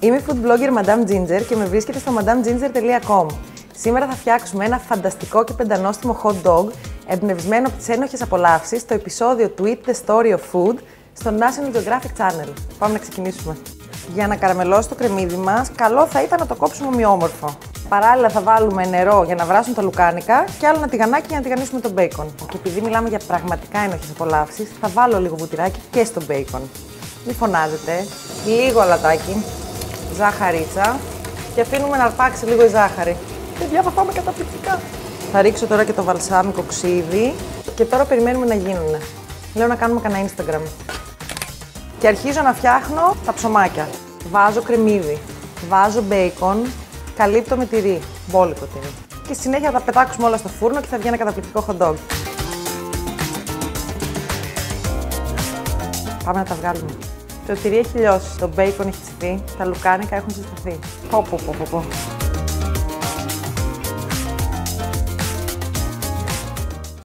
Είμαι food blogger Madame Ginger και με vρίσκεται στο madameginger.com. Σήμερα θα φτιάξουμε ένα φανταστικό και πεντανόστιμο hot dog εμπνευσμένο από τις ένοχες απολαύσεις στο επεισόδιο του Eat the Story of Food στο National Geographic Channel. Πάμε να ξεκινήσουμε. Για να καραμελώσει το κρεμμύδι μας, καλό θα ήταν να το κόψουμε ομοιόμορφο. Παράλληλα θα βάλουμε νερό για να βράσουν τα λουκάνικα και άλλο ένα τηγανάκι για να τηγανίσουμε το μπέικον. Και επειδή μιλάμε για πραγματικά ένοχες απολαύσεις, θα βάλω λίγο βουτυράκι και στο μπέικον. Μην φωνάζετε. Λίγο αλατάκι, ζάχαρίτσα και αφήνουμε να αρπάξει λίγο η ζάχαρη. Παιδιά, θα φάμε καταπληκτικά. Θα ρίξω τώρα και το βαλσάμικο ξύδι και τώρα περιμένουμε να γίνουν. Λέω να κάνουμε κανένα Instagram. Και αρχίζω να φτιάχνω τα ψωμάκια. Βάζω κρεμμύδι, βάζω μπέικον, καλύπτω με τυρί, μπόλικο τυρί. Και στη συνέχεια θα τα πετάξουμε όλα στο φούρνο και θα βγει ένα καταπληκτικό hot dog. Πάμε να τα βγάλουμε. Το τυρί έχει λιώσει, το μπέικον έχει τσιθεί, τα λουκάνικα έχουν ζεσταθεί. Πω.